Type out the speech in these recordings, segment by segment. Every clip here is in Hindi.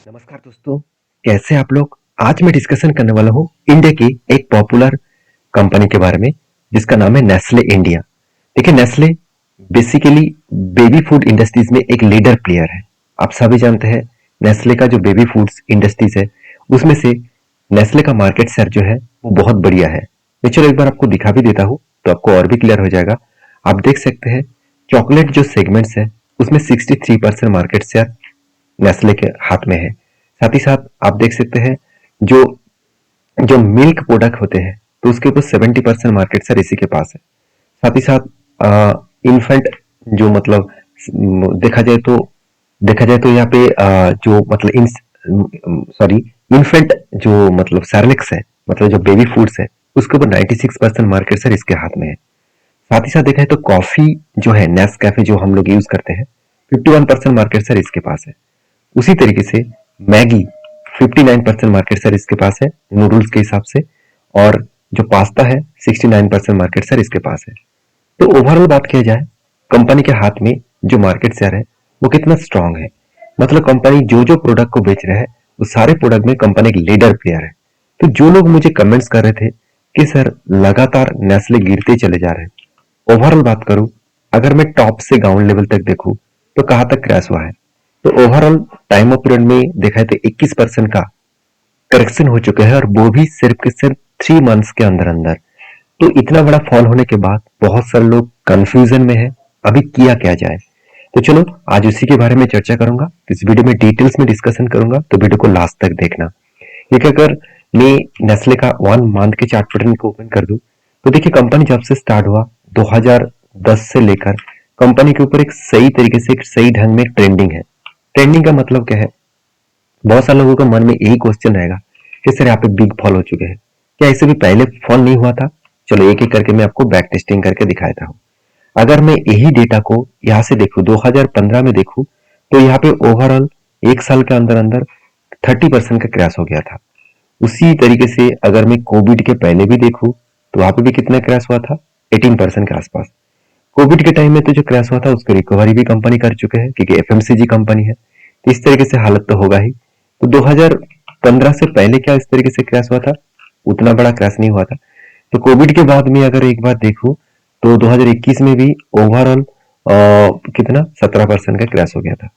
नमस्कार दोस्तों, कैसे आप लोग। आज मैं डिस्कशन करने वाला हूँ इंडिया की एक पॉपुलर कंपनी के बारे में जिसका नाम है नेस्ले इंडिया। देखिए, Nestle basically baby food industries में एक लीडर प्लेयर है। आप सभी जानते हैं नेस्ले का जो बेबी फूड्स इंडस्ट्रीज है उसमें से नेस्ले का मार्केट शेयर जो है वो बहुत बढ़िया है। मैं चलो एक बार आपको दिखा भी देता हूँ तो आपको और भी क्लियर हो जाएगा। आप देख सकते हैं चॉकलेट जो सेगमेंट्स है उसमें 63% मार्केट शेयर नेस्ले के हाथ में है। साथ ही साथ आप देख सकते हैं जो जो मिल्क प्रोडक्ट होते हैं तो उसके ऊपर 70% मार्केट शेयर इसी के पास है। साथ ही साथ इन्फेंट जो मतलब देखा जाए तो यहाँ पे जो मतलब इन सॉरी इन्फेंट जो मतलब सैरेलेक्स है, मतलब जो बेबी फूड्स है उसके ऊपर 96% मार्केट शेयर इसके हाथ में है। साथ ही साथ देखा है तो कॉफी जो है नेस्कैफे जो हम लोग यूज करते हैं 51% मार्केट शेयर इसके पास है। उसी तरीके से मैगी 59% मार्केट शेयर इसके पास है नूडल्स के हिसाब से, और जो पास्ता है 69% मार्केट शेयर इसके पास है। तो ओवरऑल बात किया जाए कंपनी के हाथ में जो मार्केट शेयर है वो कितना स्ट्रांग है, मतलब कंपनी जो जो प्रोडक्ट को बेच रहा है वो सारे प्रोडक्ट में कंपनी एक लीडर प्लेयर है। तो जो लोग मुझे कमेंट्स कर रहे थे कि सर लगातार नेस्ले गिरते चले जा रहे हैं, ओवरऑल बात करूं, अगर मैं टॉप से ग्राउंड लेवल तक देखूं तो कहां तक क्रैश हुआ है। तो ओवरऑल टाइम ऑफ पीरियड में देखा है तो 21% का करेक्शन हो चुका है, और वो भी सिर्फ के सिर्फ 3 मंथ्स के अंदर अंदर। तो इतना बड़ा फॉल होने के बाद बहुत सारे लोग कंफ्यूजन में है, अभी किया क्या जाए। तो चलो आज उसी के बारे में चर्चा करूंगा, इस वीडियो में डिटेल्स में डिस्कशन करूंगा, तो वीडियो को लास्ट तक देखना। क्योंकि अगर मैं नेस्ले का 1 मंथ के चार्ट पैटर्न को ओपन कर दूं तो देखिए कंपनी जब से स्टार्ट हुआ 2010 से लेकर कंपनी के ऊपर एक सही तरीके से एक सही ढंग में ट्रेंडिंग है। ट्रेंडिंग का मतलब क्या है, बहुत सारे लोगों के मन में यही क्वेश्चन रहेगा कि सर यहाँ पे बिग फॉल हो चुके हैं, क्या इससे भी पहले फॉल नहीं हुआ था। चलो एक एक करके मैं आपको बैक टेस्टिंग करके दिखा देता हूँ। अगर मैं यही डेटा को यहाँ से देखूं 2015 में देखूं तो यहाँ पे ओवरऑल एक साल के अंदर अंदर 30% का क्रैश हो गया था। उसी तरीके से अगर मैं कोविड के पहले भी देखूं तो वहां पे भी कितना क्रैश हुआ था, 18% के आसपास। कोविड के टाइम में तो जो क्रैश हुआ था उसकी रिकवरी भी कंपनी कर चुके हैं क्योंकि एफएमसीजी कंपनी है, तो इस तरीके से हालत तो होगा ही। तो 2015 से पहले क्या इस तरीके से क्रैश हुआ था, उतना बड़ा क्रैश नहीं हुआ था। तो कोविड के बाद में अगर एक बार देखूं तो 2021 में भी ओवरऑल कितना 17% का क्रैश हो गया था।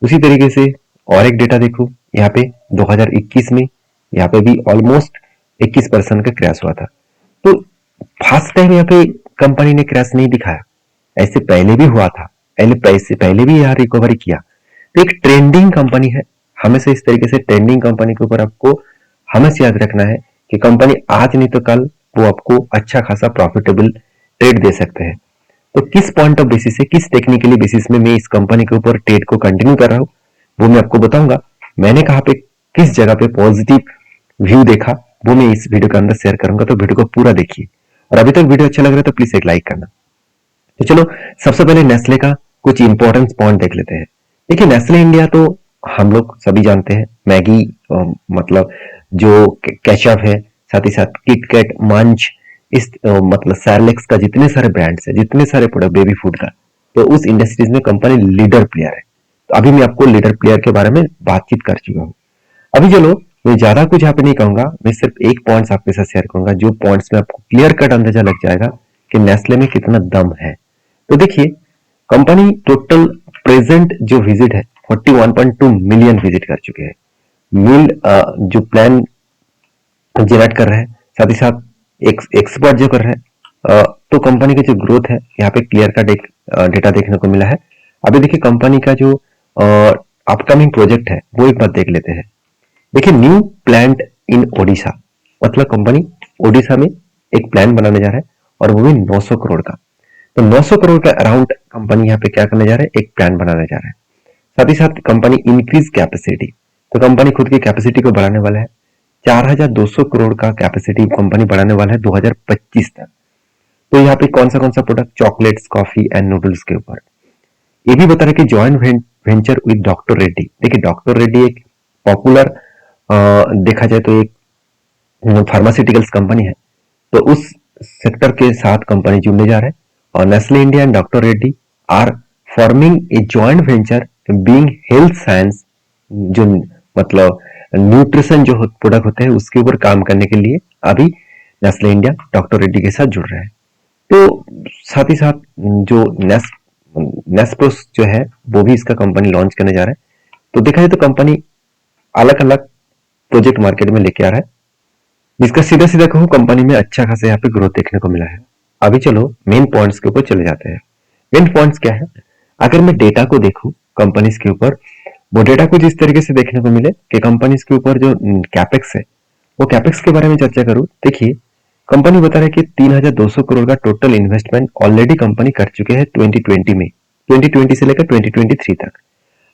उसी तरीके से और एक डेटा देखूं यहाँ पे 2021 में यहाँ पे भी ऑलमोस्ट 21% का क्रैश हुआ था। तो फर्स्ट टाइम यहाँ पे कंपनी ने क्रैश नहीं दिखाया, ऐसे पहले भी हुआ था, पहले भी यहाँ रिकवरी किया। तो एक ट्रेंडिंग कंपनी है, हमेशा इस तरीके से ट्रेंडिंग कंपनी के ऊपर आपको हमेशा याद रखना है कि कंपनी आज नहीं तो कल वो आपको अच्छा खासा प्रॉफिटेबल ट्रेड दे सकते हैं। तो किस पॉइंट ऑफ बेसिस से, किस टेक्निकली बेसिस में मैं इस कंपनी के ऊपर ट्रेड को कंटिन्यू कर रहा हूँ वो मैं आपको बताऊंगा। मैंने कहा पे किस जगह पे पॉजिटिव व्यू देखा वो मैं इस वीडियो के अंदर शेयर करूंगा, तो वीडियो को पूरा देखिए। और अभी तक वीडियो अच्छा लग रहा है तो प्लीज एक लाइक करना। तो चलो सबसे पहले नेस्ले का कुछ इंपॉर्टेंट पॉइंट देख लेते हैं। देखिए नेस्ले इंडिया तो हम लोग सभी जानते हैं, मैगी मतलब जो केचप है, साथ ही साथ किटकैट, मंच, इस मतलब सैरलेक्स का जितने सारे ब्रांड्स है, जितने सारे प्रोडक्ट बेबी फूड का, तो उस इंडस्ट्रीज में कंपनी लीडर प्लेयर है। तो अभी मैं आपको लीडर प्लेयर के बारे में बातचीत कर चुका हूँ। अभी चलो मैं ज्यादा कुछ यहाँ पे नहीं कहूंगा, मैं सिर्फ एक पॉइंट्स आपके साथ शेयर करूंगा, जो पॉइंट्स में आपको क्लियर कट अंदाजा लग जाएगा कि नेस्ले में कितना दम है। तो देखिए कंपनी टोटल प्रेजेंट जो विजिट है 41.2 मिलियन विजिट कर चुके हैं। मिल जो प्लान जनरेट कर रहे हैं, साथ ही साथ एक्सपर्ट जो कर रहे हैं, तो कंपनी की जो ग्रोथ है यहाँ पे क्लियर का डेटा देखने को मिला है। अभी देखिए कंपनी का जो अपकमिंग प्रोजेक्ट है वो एक बार देख लेते हैं। देखिए न्यू प्लांट इन ओडिशा, मतलब कंपनी ओडिशा में एक प्लान बनाने जा रहा है और वो भी 900 करोड़ का। तो 900 करोड़ का अराउंड कंपनी यहाँ पे क्या करने जा रहा है, एक प्लान बनाने जा रहा है। साथ ही साथ कंपनी इंक्रीज कैपेसिटी, तो कंपनी खुद की कैपेसिटी को बढ़ाने वाला है। 4200 करोड़ का कैपेसिटी कंपनी बढ़ाने वाला है 2025 तक। तो यहाँ पे कौन सा product, chocolates, coffee and noodles के ऊपर। ये भी बता रहा है कि joint venture with doctor Reddy. देखिए डॉक्टर रेड्डी एक पॉपुलर देखा जाए तो एक फार्मास्यूटिकल्स कंपनी है, तो उस सेक्टर के साथ कंपनी जुड़ने जा रहा है। और Nestle India and doctor Reddy are forming a joint venture being health science, जो मतलब न्यूट्रिशन जो प्रोडक्ट होते हैं उसके ऊपर काम करने के लिए अभी नेस्ले इंडिया डॉक्टर रेड्डी के साथ जुड़ रहा है। तो साथ ही साथ जो नेस्प्रोस जो है वो भी इसका कंपनी लॉन्च करने जा रहा है। तो देखा जाए तो कंपनी अलग अलग प्रोजेक्ट मार्केट में लेके आ रहा है, जिसका सीधा सीधा कहूँ कंपनी में अच्छा खासा यहाँ पे ग्रोथ देखने को मिला है। अभी चलो मेन पॉइंट्स के ऊपर चले जाते हैं। मेन पॉइंट्स क्या है, अगर मैं डेटा को देखूं कंपनीज के ऊपर, वो डेटा कुछ इस तरीके से देखने को मिले कि कंपनीज के ऊपर जो कैपेक्स है, वो कैपेक्स के बारे में चर्चा करूं। देखिए कंपनी बता रहा है कि 3,200 करोड़ का टोटल इन्वेस्टमेंट ऑलरेडी कंपनी कर चुके हैं 2020 में, 2020 से लेकर 2023 तक।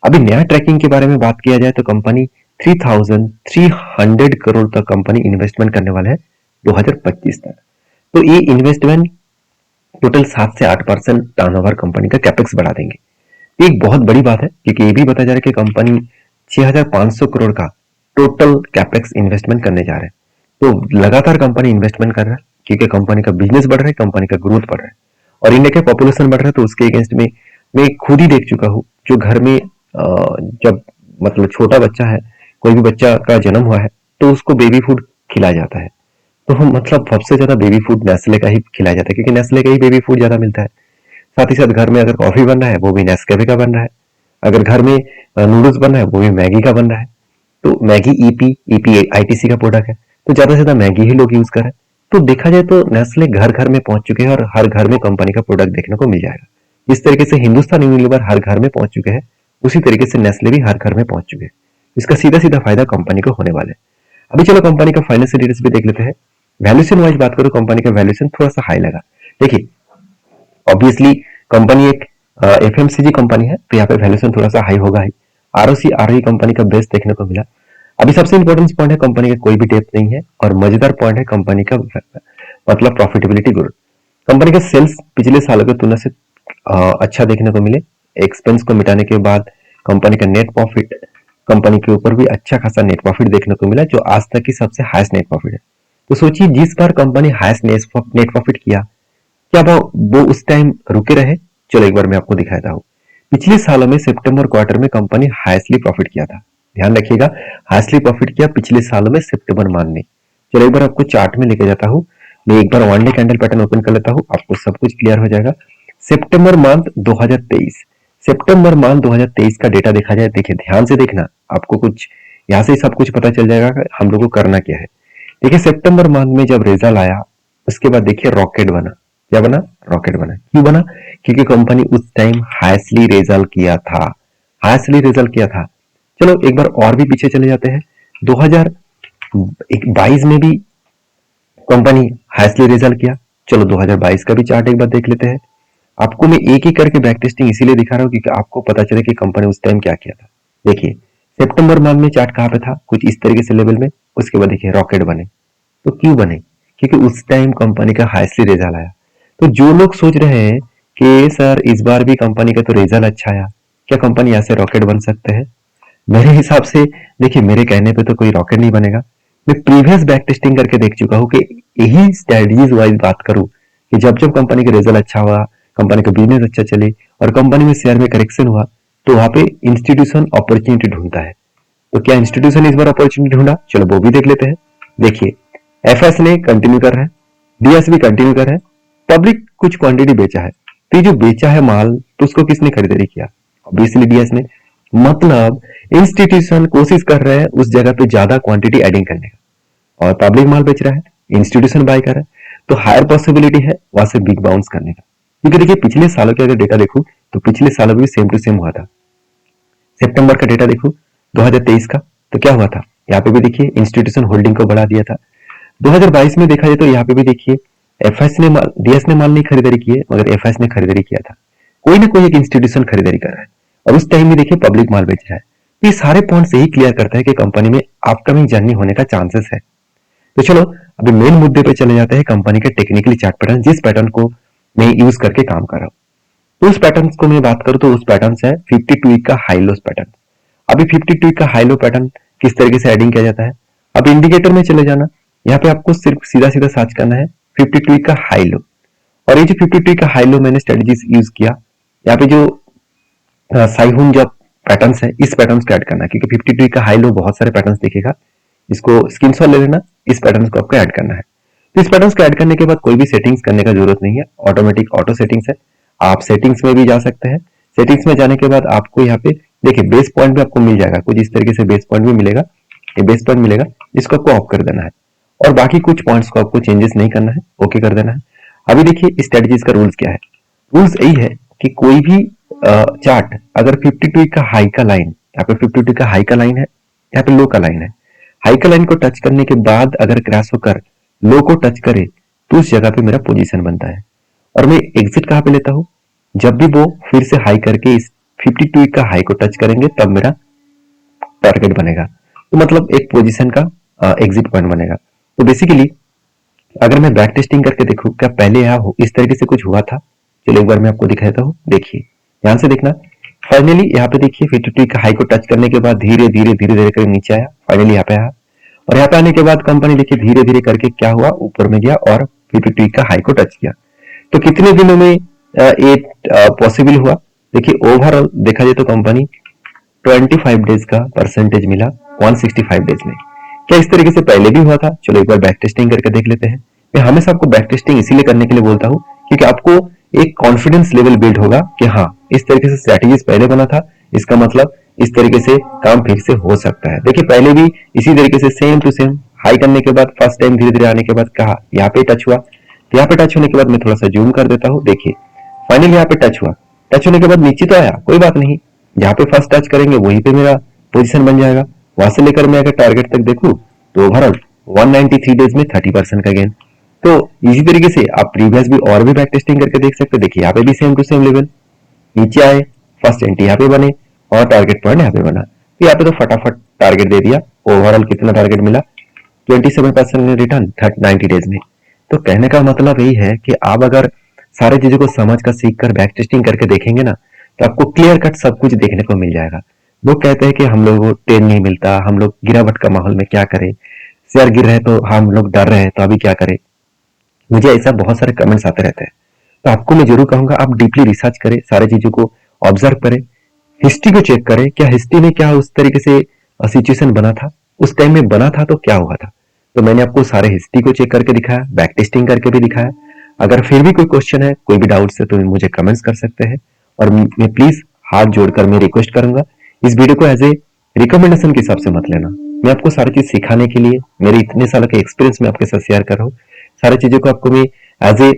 अभी नया ट्रैकिंग के बारे में बात किया जाए तो कंपनी 3,300 करोड़ तक कंपनी इन्वेस्टमेंट करने वाला है 2025 तक। तो ये इन्वेस्टमेंट टोटल 7 से 8% टर्नओवर कंपनी का कैपेक्स बढ़ा देंगे। एक बहुत बड़ी बात है क्योंकि ये भी बताया जा रहा है कि कंपनी 6,500 करोड़ का टोटल कैपेक्स इन्वेस्टमेंट करने जा रहा है। तो लगातार कंपनी इन्वेस्टमेंट कर रहा है क्योंकि कंपनी का बिजनेस बढ़ रहा है, कंपनी का ग्रोथ बढ़ रहा है और इंडिया का पॉपुलेशन बढ़ रहा है। तो उसके अगेंस्ट में मैं खुद ही देख चुका हूँ, जो घर में जब मतलब छोटा बच्चा है, कोई भी बच्चा का जन्म हुआ है तो उसको बेबी फूड खिलाया जाता है। तो हम मतलब सबसे ज्यादा बेबी फूड नेस्ले का ही खिलाया जाता है क्योंकि नेस्ले का ही बेबी फूड ज्यादा मिलता है। साथ ही साथ घर में अगर कॉफी बन रहा है वो भी नेस्कैफे का बन रहा है, अगर घर में नूडल्स बन रहा है वो भी मैगी का बन रहा है। तो मैगी ईपी आईटीसी का प्रोडक्ट है, तो ज्यादा से ज्यादा मैगी ही लोग यूज कर रहे हैं। तो देखा जाए तो नेस्ले घर घर में पहुंच चुके हैं और हर घर में कंपनी का प्रोडक्ट देखने को मिल जाएगा। इस तरीके से हिंदुस्तान यूनिलीवर हर घर में पहुंच चुके हैं, उसी तरीके से नेस्ले भी हर घर में पहुंच चुके हैं। इसका सीधा सीधा फायदा कंपनी को होने वाला है। अभी चलो कंपनी का फाइनेंशियल डिटेल्स भी देख लेते हैं। वैल्यूएशन वाइज बात करो, कंपनी का वैल्यूएशन थोड़ा सा हाई लगा। देखिए ऑब्वियसली कंपनी एक एफएमसीजी कंपनी है तो यहाँ पे वैल्यूएशन थोड़ा सा हाई होगा ही। आरओसी आरओई कंपनी का बेस्ट देखने को मिला। अभी सबसे इंपॉर्टेंट पॉइंट है कंपनी का कोई भी डेट नहीं है और मजेदार पॉइंट है कंपनी का मतलब प्रॉफिटेबिलिटी ग्रोथ। कंपनी का सेल्स पिछले सालों की तुलना से अच्छा देखने को मिले। एक्सपेंस को मिटाने के बाद कंपनी का नेट प्रॉफिट, कंपनी के ऊपर भी अच्छा खासा नेट प्रॉफिट देखने को मिला जो आज तक की सबसे हाईएस्ट नेट प्रॉफिट है। तो सोचिए जिस बार कंपनी हाईएस्ट नेट प्रॉफिट किया, क्या वो उस टाइम रुके रहे? चलो एक बार मैं आपको दिखाता हूँ। पिछले सालों में सितंबर क्वार्टर में कंपनी हाईएस्टली प्रॉफिट किया था। ध्यान रखिएगा, हाईएस्टली प्रॉफिट किया पिछले सालों में सितंबर मंथ में। चलो एक बार आपको चार्ट में लेके जाता हूँ। मैं एक बार one day candle pattern open कर लेता हूँ, आपको सब कुछ क्लियर हो जाएगा। सितंबर मंथ 2023, सितंबर मंथ 2023 का डेटा देखा जाए, देखिए ध्यान से देखना, आपको कुछ यहाँ से सब कुछ पता चल जाएगा कि हम लोग को करना क्या है। देखिए सितंबर मंथ में जब रिजल्ट आया उसके बाद देखिए रॉकेट बना। क्या बना? रॉकेट बना। क्यों बना? क्योंकि कंपनी उस टाइम हाईएस्टली रिजल्ट किया था, हाईएस्टली रिजल्ट किया था। चलो एक बार और भी पीछे चले जाते हैं। 2022 में भी कंपनी हाईएस्टली रिजल्ट किया। चलो 2022 का भी चार्ट एक बार देख लेते हैं। आपको मैं एक ही करके बैक टेस्टिंग इसीलिए दिखा रहा हूँ क्योंकि आपको पता चले कि कंपनी उस टाइम क्या किया था। देखिए सितंबर मंथ में चार्ट कहाँ पे था? कुछ इस तरीके से लेवल में। उसके बाद देखिए रॉकेट बने। तो क्यों बने? क्योंकि उस टाइम कंपनी का हाईएस्टली रिजल्ट आया। तो जो लोग सोच रहे हैं कि सर इस बार भी कंपनी का तो रिजल्ट अच्छा आया, क्या कंपनी ऐसे रॉकेट बन सकते हैं? मेरे हिसाब से देखिए मेरे कहने पे तो कोई रॉकेट नहीं बनेगा। मैं प्रीवियस बैक टेस्टिंग करके देख चुका हूँ कि यही स्ट्रेटजीज वाइज बात करूँ कि जब जब कंपनी का रिजल्ट अच्छा हुआ, कंपनी का बिजनेस अच्छा चले और कंपनी में शेयर में करेक्शन हुआ, तो वहां पे इंस्टीट्यूशन अपॉर्चुनिटी ढूंढता है। तो क्या इंस्टीट्यूशन इस बार अपॉर्चुनिटी ढूंढा? चलो वो भी देख लेते हैं। देखिए एफएस ने कंटिन्यू कर रहा है, डीएस भी कंटिन्यू कर रहा है, पब्लिक कुछ क्वांटिटी बेचा है। तो ये जो बेचा है माल, तो उसको किसने खरीदारी किया? ऑब्वियसली डीएस ने। मतलब इंस्टीट्यूशन कोशिश कर रहे हैं उस जगह पे ज्यादा क्वांटिटी एडिंग करने का और पब्लिक माल बेच रहा है, इंस्टीट्यूशन बाय कर रहा है, तो हायर पॉसिबिलिटी है वहां से बिग बाउंस करने का। क्योंकि देखिए पिछले सालों के अगर डेटा देखूं तो पिछले सालों भी सेम टू सेम हुआ था। सितंबर का डेटा देखूं 2023 का, तो क्या हुआ था? यहाँ पे भी देखिए इंस्टीट्यूशन होल्डिंग को बढ़ा दिया था। 2022 में देखा जाए तो यहाँ पे भी देखिए एफएस ने डीएस ने माल नहीं खरीदारी की है मगर एफएस ने खरीदारी किया था। कोई ना कोई एक इंस्टीट्यूशन खरीदारी कर रहा है और उस टाइम में देखिए पब्लिक माल बेच रहा है। तो ये सारे पॉइंट्स यही क्लियर करता है कि कंपनी में अपकमिंग जर्नी होने का चांसेस है। तो चलो अभी मेन मुद्दे पे चले जाते हैं, कंपनी के टेक्निकली चार्ट पैटर्न, जिस पैटर्न को मैं यूज करके काम कर रहा हूँ। तो उस पैटर्न को मैं बात करूँ तो उस पैटर्न है 52 वीक का हाई लो पैटर्न। अभी 52 वीक का हाई लो पैटर्न किस तरीके से एडिंग किया जाता है? अब इंडिकेटर में चले जाना, यहाँ पे आपको सिर्फ सीधा सीधा सर्च करना है 52 वीक का हाई लो। और ये जो 52 वीक का हाई लो मैंने स्ट्रेटजीज यूज किया, यहाँ पे जो साइहुन जब पैटर्न्स है, इस पैटर्न्स को ऐड करना है, क्योंकि 52 का हाई लो बहुत सारे पैटर्न्स दिखेगा, इसको स्क्रीनशॉट ले लेना, इस पैटर्न्स को आपको ऐड करना है। तो इस पैटर्न्स को ऐड करने के बाद कोई भी सेटिंग्स करने का जरूरत नहीं है, ऑटोमेटिक ऑटो सेटिंग्स है। आप सेटिंग्स में भी जा सकते हैं। सेटिंग्स में जाने के बाद आपको यहाँ पे देखिए बेस पॉइंट भी आपको मिल जाएगा, कुछ इस तरीके से बेस पॉइंट भी मिलेगा, ये बेस पॉइंट मिलेगा, इसको आपको ऑफ कर देना है और बाकी कुछ पॉइंट्स को आपको चेंजेस नहीं करना है, ओके कर देना है। अभी देखिए स्ट्रेटजीज का रूल्स क्या है। रूल्स यही है कि कोई भी चार्ट अगर 52 का हाई का लाइन, यहाँ पे 52 का हाई का लाइन है, यहाँ पे लो का लाइन है, हाई का लाइन को टच करने के बाद अगर क्रैश होकर लो को टच करे तो उस जगह पे मेरा पोजीशन बनता है। और मैं एग्जिट कहाँ पे लेता हूँ, जब भी वो फिर से हाई करके इस 52 का हाई को टच करेंगे तब मेरा टारगेट बनेगा, तो मतलब एक पोजीशन का एग्जिट पॉइंट बनेगा। तो बेसिकली अगर मैं बैक टेस्टिंग करके देखूं क्या पहले यहाँ इस तरीके से कुछ हुआ था, चलो एक बार मैं आपको दिखा देता हूँ। देखिए ध्यान से देखना, फाइनली यहाँ पे देखिए 52 का हाई को टच करने के बाद धीरे धीरे धीरे धीरे करके नीचे आया, फाइनली यहाँ पे आया और यहाँ पे आने के बाद कंपनी देखिए धीरे धीरे करके क्या हुआ, ऊपर में गया और 52 का हाई को टच किया। तो कितने दिनों में ये पॉसिबल हुआ, देखिए ओवरऑल देखा जाए तो कंपनी 25 डेज का परसेंटेज मिला 165 डेज में। क्या इस तरीके से पहले भी हुआ था, चलो एक बार बैक टेस्टिंग करके देख लेते हैं। मैं हमेशा आपको बैक टेस्टिंग इसीलिए करने के लिए बोलता हूँ क्योंकि आपको एक कॉन्फिडेंस लेवल बिल्ड होगा कि हाँ इस तरीके से स्ट्रैटेजीज पहले बना था, इसका मतलब इस तरीके से काम फिर से हो सकता है। देखिए पहले भी इसी तरीके से सेम टू सेम हाई करने के बाद फर्स्ट टाइम धीरे धीरे आने के बाद कहा यहाँ पे टच हुआ, तो यहाँ पे टच होने के बाद मैं थोड़ा सा जूम कर देता हूँ, देखिए फाइनली यहाँ पे टच हुआ, टच होने के बाद नीचे तो आया, कोई बात नहीं, जहाँ पे फर्स्ट टच करेंगे वहीं पे मेरा पोजीशन बन जाएगा। वहां से लेकर मैं अगर टारगेट तक देखूं तो ओवरऑल 193 डेज में 30% का गेन। तो इसी तरीके से आप प्रीवियस भी और भी बैक टेस्टिंग करके देख सकते हैं। देखिए यहाँ पे भी सेम टू सेम लेवल, नीचे आए, फर्स्ट एंट्री यहाँ पे बने और टारगेट पॉइंट यहाँ पे बना, तो यहाँ पे तो फटाफट टारगेट दे दिया। ओवरऑल कितना टारगेट मिला, 27% रिटर्न 90 डेज में। तो कहने का मतलब यही है कि आप अगर सारी चीजों को समझ कर सीख कर बैक टेस्टिंग करके देखेंगे ना तो आपको क्लियर कट सब कुछ देखने को मिल जाएगा। लोग कहते हैं कि हम लोगों को ट्रेन नहीं मिलता, हम लोग गिरावट का माहौल में क्या करें, शेयर गिर रहे तो हम लोग डर रहे हैं तो अभी क्या करें, मुझे ऐसा बहुत सारे कमेंट्स आते रहते हैं। तो आपको मैं जरूर कहूंगा आप डीपली रिसर्च करें, सारी चीजों को ऑब्जर्व करें, हिस्ट्री को चेक करें, क्या हिस्ट्री में क्या उस तरीके से सिचुएशन बना था, उस टाइम में बना था तो क्या हुआ था। तो मैंने आपको सारे हिस्ट्री को चेक करके दिखाया, बैक टेस्टिंग करके भी दिखाया। अगर फिर भी कोई क्वेश्चन है, कोई भी डाउट्स है तो मुझे कमेंट्स कर सकते हैं और मैं प्लीज हाथ जोड़कर मैं रिक्वेस्ट करूंगा इस वीडियो को एज ए रिकमेंडेशन के हिसाब से मत लेना। मैं आपको सारी चीज सिखाने के लिए मेरे इतने साल के एक्सपीरियंस में आपके साथ शेयर कर रहा हूँ, सारी चीजों को आपको मैं एज ए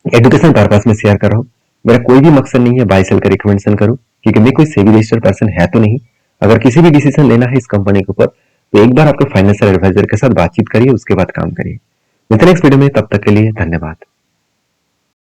एजुकेशन पर्पस में शेयर कर रहा हूँ। मेरा कोई भी मकसद नहीं है बाय सेल का रिकमेंडेशन करूँ, क्योंकि मैं कोई सेबी रजिस्टर्ड पर्सन है तो नहीं। अगर किसी भी डिसीजन लेना है इस कंपनी के ऊपर तो एक बार आपके फाइनेंशियल एडवाइजर के साथ बातचीत करिए, उसके बाद काम करिए। मिलते हैं नेक्स्ट वीडियो में, तब तक के लिए धन्यवाद।